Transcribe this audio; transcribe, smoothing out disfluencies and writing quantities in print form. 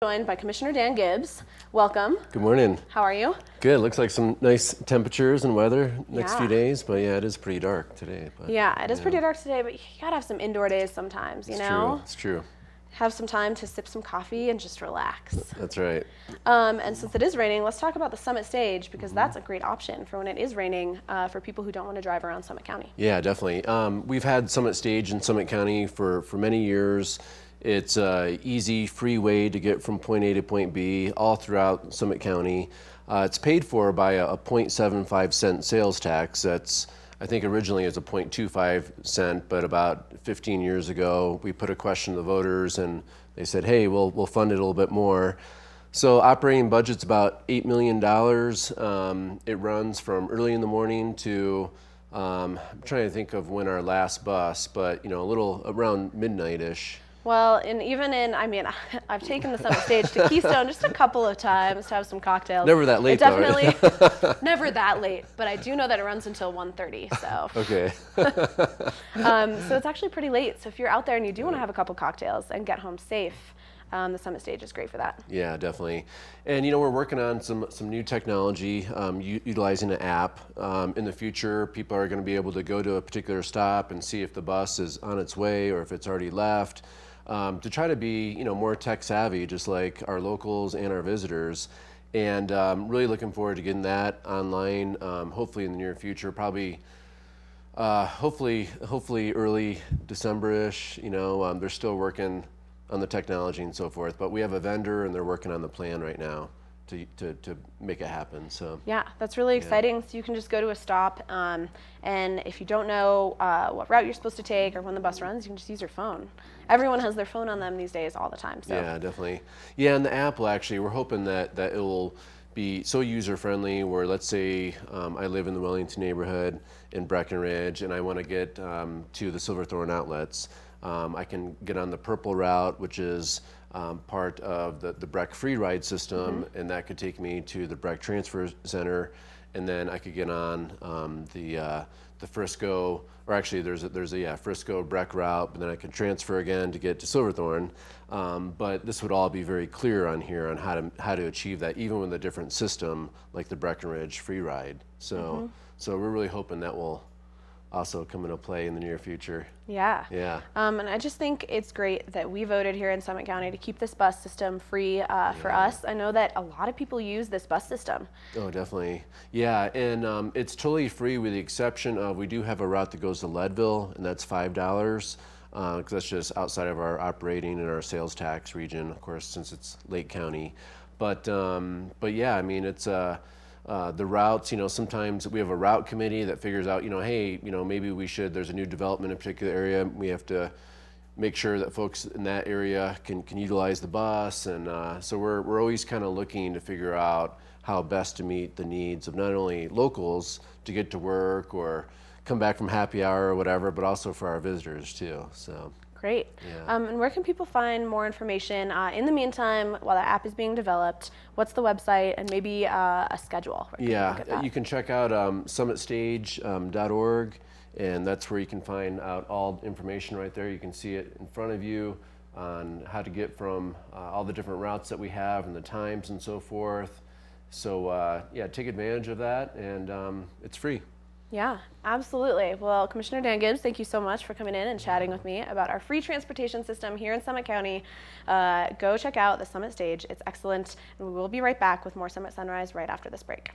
Joined by Commissioner Dan Gibbs. Welcome. Good morning. How are you? Good. Looks like some nice temperatures and weather next Yeah. few days, but yeah, it is pretty dark today. But, Yeah, it is pretty dark today, but you gotta have some indoor days sometimes, you know? It's true. Have some time to sip some coffee and just relax. That's right. And since it is raining, let's talk about the Summit Stage because that's a great option for when it is raining for people who don't want to drive around Summit County. Yeah, definitely. We've had Summit Stage in Summit County for many years. It's an easy, free way to get from point A to point B all throughout Summit County. It's paid for by a 0.75 cent sales tax. That's, I think originally it was a 0.25 cent, but about 15 years ago, we put a question to the voters and they said, hey, we'll fund it a little bit more. So operating budget's about $8 million. It runs from early in the morning to, I'm trying to think of when our last bus, but a little around midnight-ish. Well, I've taken the Summit Stage to Keystone just a couple of times to have some cocktails. Never that late, though, right? Definitely, never that late, but I do know that it runs until 1:30, so. Okay. So it's actually pretty late, so if you're out there and you do want to have a couple cocktails and get home safe, the Summit Stage is great for that. Yeah, definitely. And we're working on some new technology, utilizing an app. In the future, people are going to be able to go to a particular stop and see if the bus is on its way or if it's already left. To try to be more tech savvy, just like our locals and our visitors. And really looking forward to getting that online, hopefully in the near future, probably hopefully early December-ish. They're still working on the technology and so forth, but we have a vendor and they're working on the plan right now to make it happen. So yeah, that's really exciting. So you can just go to a stop, and if you don't know what route you're supposed to take or when the bus runs, you can just use your phone. Everyone has their phone on them these days all the time. So yeah, definitely. Yeah, and the app will actually, we're hoping that it will be so user friendly where, let's say I live in the Wellington neighborhood in Breckenridge and I want to get to the Silverthorne outlets. I can get on the purple route, which is part of the Breck free ride system, and that could take me to the Breck Transfer Center, and then I could get on the Frisco, or actually there's a Frisco Breck route, but then I can transfer again to get to Silverthorne. But this would all be very clear on here on how to achieve that, even with a different system like the Breckenridge free ride. So so we're really hoping that will also come into play in the near future. Yeah. Yeah. And I just think it's great that we voted here in Summit County to keep this bus system free for us. I know that a lot of people use this bus system. Oh, definitely. Yeah, and it's totally free with the exception of we do have a route that goes to Leadville, and that's $5 because that's just outside of our operating and our sales tax region, of course, since it's Lake County. But yeah, it's the routes, sometimes we have a route committee that figures out, hey, maybe there's a new development in a particular area. We have to make sure that folks in that area can utilize the bus. And so we're always kind of looking to figure out how best to meet the needs of not only locals to get to work or come back from happy hour or whatever, but also for our visitors too. So. Great. Yeah. And where can people find more information? In the meantime, while the app is being developed, what's the website and maybe a schedule? Yeah, you can check out summitstage.org, and that's where you can find out all information right there. You can see it in front of you on how to get from all the different routes that we have and the times and so forth. So yeah, take advantage of that, and it's free. Yeah, absolutely. Well, Commissioner Dan Gibbs, thank you so much for coming in and chatting with me about our free transportation system here in Summit County. Go check out the Summit Stage. It's excellent, and we will be right back with more Summit Sunrise right after this break.